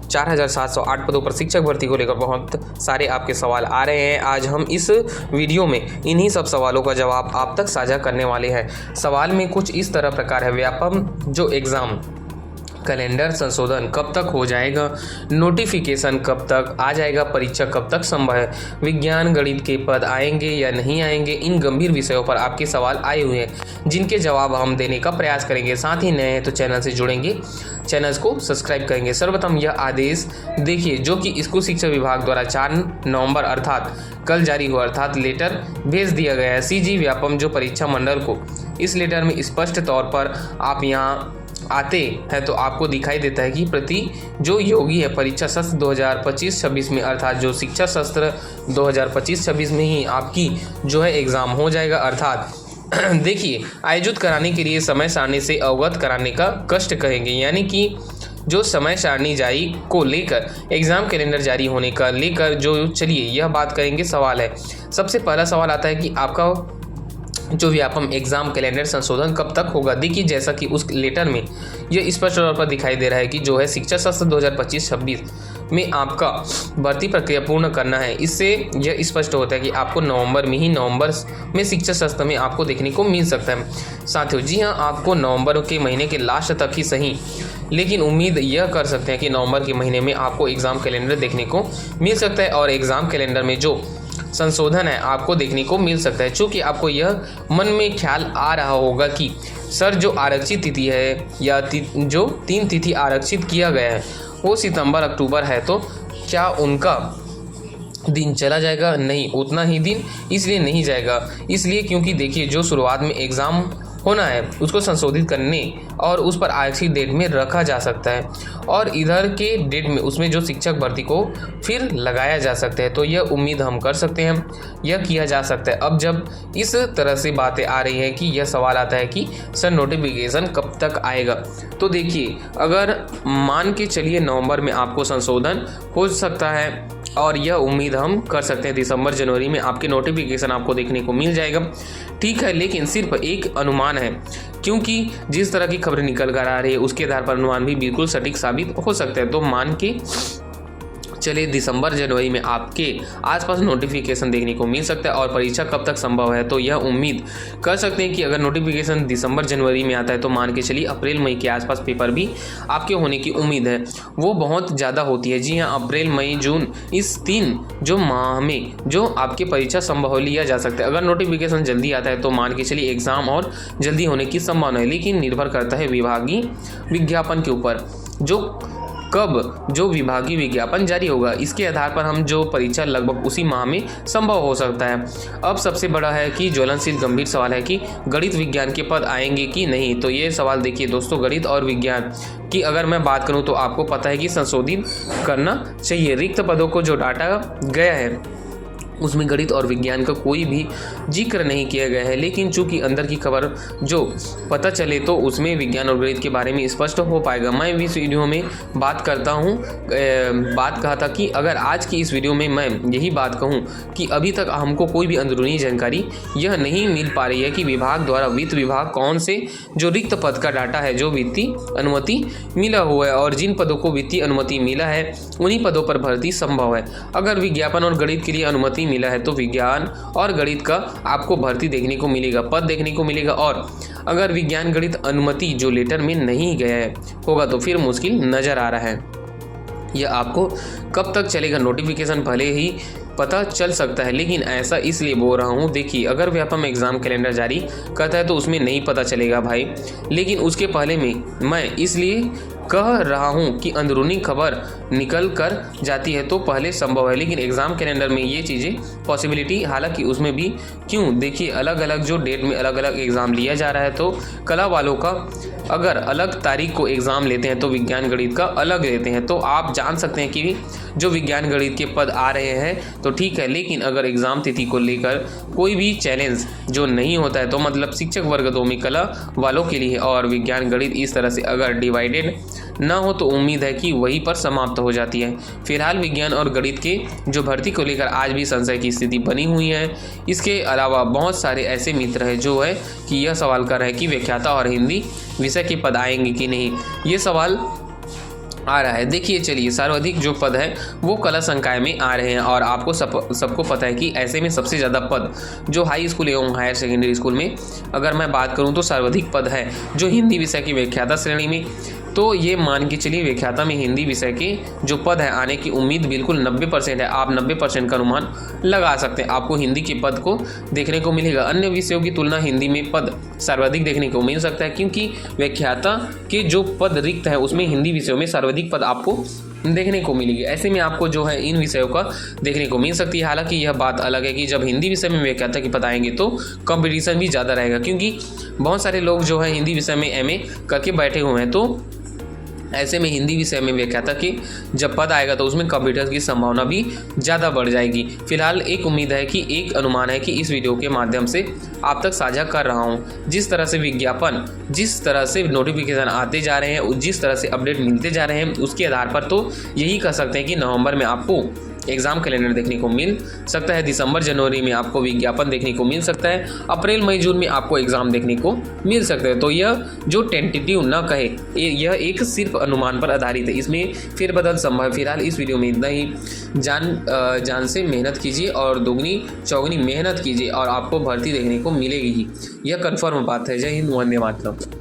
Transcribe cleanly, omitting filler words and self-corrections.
4708 पदों पर शिक्षक भर्ती को लेकर बहुत सारे आपके सवाल आ रहे हैं। आज हम इस वीडियो में इन्हीं सब सवालों का जवाब आप तक साझा करने वाले हैं। सवाल में कुछ इस तरह प्रकार है, व्यापम जो एग्ज़ाम कैलेंडर संशोधन कब तक हो जाएगा, नोटिफिकेशन कब तक आ जाएगा, परीक्षा कब तक संभव है, विज्ञान गणित के पद आएंगे या नहीं आएंगे। इन गंभीर विषयों पर आपके सवाल आए हुए हैं जिनके जवाब हम देने का प्रयास करेंगे। साथ ही नए हैं तो चैनल से जुड़ेंगे, चैनल को सब्सक्राइब करेंगे। सर्वप्रथम यह आदेश देखिए जो कि स्कूल शिक्षा विभाग द्वारा 4 नवंबर अर्थात कल जारी हुआ, अर्थात लेटर भेज दिया गया है सीजी व्यापम जो परीक्षा मंडल को। इस लेटर में स्पष्ट तौर पर आप यहाँ आते हैं तो आपको दिखाई देता है कि प्रति जो योगी है परीक्षा सत्र 2025-26 में, अर्थात जो शिक्षा सत्र 2025-26 में ही आपकी जो है एग्ज़ाम हो जाएगा। अर्थात देखिए आयोजित कराने के लिए समय सारणी से अवगत कराने का कष्ट कहेंगे, यानी कि जो समय सारणी जारी को लेकर एग्ज़ाम कैलेंडर जारी होने का लेकर जो चलिए यह बात करेंगे। सवाल है, सबसे पहला सवाल आता है कि आपका जो व्यापम एग्ज़ाम कैलेंडर संशोधन कब तक होगा। देखिए जैसा कि उस लेटर में यह स्पष्ट तौर पर दिखाई दे रहा है कि जो है शिक्षा सत्र 2025-26 में आपका भर्ती प्रक्रिया पूर्ण करना है। इससे यह स्पष्ट होता है कि आपको नवंबर में शिक्षा सत्र में आपको देखने को मिल सकता है। साथियों जी हाँ, आपको नवंबर के महीने के लास्ट तक ही सही, लेकिन उम्मीद यह कर सकते हैं कि नवंबर के महीने में आपको एग्ज़ाम कैलेंडर देखने को मिल सकता है और एग्ज़ाम कैलेंडर में जो संशोधन है आपको देखने को मिल सकता है। चूँकि आपको यह मन में ख्याल आ रहा होगा कि सर जो आरक्षित तिथि है या जो 3 तिथि आरक्षित किया गया है वो सितंबर अक्टूबर है, तो क्या उनका दिन चला जाएगा? नहीं, उतना ही दिन इसलिए नहीं जाएगा, इसलिए क्योंकि देखिए जो शुरुआत में एग्ज़ाम होना है उसको संशोधित करने और उस पर आरक्षित डेट में रखा जा सकता है और इधर के डेट में उसमें जो शिक्षक भर्ती को फिर लगाया जा सकता है। तो यह उम्मीद हम कर सकते हैं, यह किया जा सकता है। अब जब इस तरह से बातें आ रही हैं कि यह सवाल आता है कि सर नोटिफिकेशन कब तक आएगा, तो देखिए अगर मान के चलिए नवंबर में आपको संशोधन हो सकता है और यह उम्मीद हम कर सकते हैं दिसंबर जनवरी में आपके नोटिफिकेशन आपको देखने को मिल जाएगा। ठीक है, लेकिन सिर्फ एक अनुमान है, क्योंकि जिस तरह की खबरें निकल कर आ रही है उसके आधार पर अनुमान भी बिल्कुल सटीक साबित हो सकता है। तो मान के चलिए दिसंबर जनवरी में आपके आसपास नोटिफिकेशन देखने को मिल सकता है और परीक्षा कब तक संभव है, तो यह उम्मीद कर सकते हैं कि अगर नोटिफिकेशन दिसंबर जनवरी में आता है तो मान के चलिए अप्रैल मई के आसपास पेपर भी आपके होने की उम्मीद है। वो बहुत ज़्यादा होती है, जी हाँ, अप्रैल मई जून इस 3 जो माह में जो आपके परीक्षा संभव लिया जा सकता है। अगर नोटिफिकेशन जल्दी आता है तो मान के चलिए एग्ज़ाम और जल्दी होने की संभावना है, लेकिन निर्भर करता है विभागीय विज्ञापन के ऊपर, कब जो विभागीय विज्ञापन जारी होगा इसके आधार पर हम जो परीक्षा लगभग उसी माह में संभव हो सकता है। अब सबसे बड़ा है कि ज्वलनशील गंभीर सवाल है कि गणित विज्ञान के पद आएंगे कि नहीं। तो ये सवाल देखिए दोस्तों, गणित और विज्ञान की अगर मैं बात करूं तो आपको पता है कि संशोधित करना चाहिए। रिक्त पदों को जो डाटा गया है उसमें गणित और विज्ञान का कोई भी जिक्र नहीं किया गया है, लेकिन चूंकि अंदर की खबर जो पता चले तो उसमें विज्ञान और गणित के बारे में स्पष्ट हो पाएगा। मैं भी इस वीडियो में बात कहा था कि अगर आज की इस वीडियो में मैं यही बात कहूं कि अभी तक हमको कोई भी अंदरूनी जानकारी यह नहीं मिल पा रही है कि विभाग द्वारा वित्त विभाग कौन से जो रिक्त पद का डाटा है जो वित्तीय अनुमति मिला हुआ है और जिन पदों को वित्तीय अनुमति मिला है उन्हीं पदों पर भर्ती संभव है। अगर विज्ञापन और गणित के लिए अनुमति मिला है तो विज्ञान और गणित का आपको भर्ती देखने को मिलेगा, पद देखने को मिलेगा। और अगर विज्ञान गणित अनुमति जो लेटर में नहीं गया होगा तो फिर मुश्किल नजर आ रहा है। यह आपको कब तक चलेगा नोटिफिकेशन भले ही पता चल सकता है, लेकिन ऐसा इसलिए बोल रहा हूँ। देखिए अगर व्यापम एग्ज़ाम कैलेंडर जारी करता है तो उसमें नहीं पता चलेगा भाई, लेकिन उसके पहले में मैं इसलिए कह रहा हूँ कि अंदरूनी खबर निकल कर जाती है तो पहले संभव है, लेकिन एग्ज़ाम कैलेंडर में ये चीज़ें पॉसिबिलिटी, हालांकि उसमें भी क्यों देखिए अलग अलग जो डेट में अलग अलग एग्ज़ाम लिया जा रहा है। तो कला वालों का अगर अलग तारीख को एग्ज़ाम लेते हैं तो विज्ञान गणित का अलग लेते हैं, तो आप जान सकते हैं कि जो विज्ञान गणित के पद आ रहे हैं तो ठीक है, लेकिन अगर एग्ज़ाम तिथि को लेकर कोई भी चैलेंज जो नहीं होता है तो मतलब शिक्षक वर्ग 2 में कला वालों के लिए और विज्ञान गणित इस तरह से अगर डिवाइडेड ना हो तो उम्मीद है कि वहीं पर समाप्त हो जाती है। फिलहाल विज्ञान और गणित के जो भर्ती को लेकर आज भी संशय की स्थिति बनी हुई है। इसके अलावा बहुत सारे ऐसे मित्र हैं जो है कि यह सवाल कर रहे हैं कि व्याख्याता और हिंदी विषय के पद आएंगे कि नहीं। ये सवाल आ रहा है। देखिए चलिए, सर्वाधिक जो पद है वो कला संकाय में आ रहे हैं और आपको सबको पता है कि ऐसे में सबसे ज़्यादा पद जो हाई स्कूल एवं हायर सेकेंडरी स्कूल में अगर मैं बात करूं तो सर्वाधिक पद है जो हिंदी विषय की व्याख्याता श्रेणी में। तो ये मान के चलिए व्याख्याता में हिंदी विषय के जो पद है आने की उम्मीद बिल्कुल 90% है। आप 90% का अनुमान लगा सकते हैं, आपको हिंदी के पद को देखने को मिलेगा। अन्य विषयों की तुलना हिंदी में पद सर्वाधिक देखने को मिल सकता है, क्योंकि व्याख्याता के जो पद रिक्त है उसमें हिंदी विषयों में सर्वाधिक पद आपको देखने को मिलेगी। ऐसे में आपको जो है इन विषयों का देखने को मिल सकती है। हालांकि यह बात अलग है कि जब हिंदी विषय में व्याख्याता की पद आएंगे तो कंपटीशन भी ज़्यादा रहेगा, क्योंकि बहुत सारे लोग जो है हिंदी विषय में एमए करके बैठे हुए हैं। तो ऐसे में हिंदी विषय में व्याख्याता की जब पद आएगा तो उसमें कंप्यूटर की संभावना भी ज़्यादा बढ़ जाएगी। फिलहाल एक उम्मीद है कि एक अनुमान है कि इस वीडियो के माध्यम से आप तक साझा कर रहा हूं। जिस तरह से विज्ञापन, जिस तरह से नोटिफिकेशन आते जा रहे हैं, जिस तरह से अपडेट मिलते जा रहे हैं, उसके आधार पर तो यही कह सकते हैं कि नवंबर में आपको एग्जाम कैलेंडर देखने को मिल सकता है, दिसंबर जनवरी में आपको विज्ञापन देखने को मिल सकता है, अप्रैल मई जून में आपको एग्जाम देखने को मिल सकता है। तो यह जो टेंटेटिव न कहे, यह एक सिर्फ अनुमान पर आधारित है, इसमें फिरबदल संभव है। फिलहाल इस वीडियो में इतना ही। जान से मेहनत कीजिए और दोगुनी चौगुनी मेहनत कीजिए और आपको भर्ती देखने को मिलेगी ही, यह कन्फर्म बात है। जय हिंद, वंदे मातरम।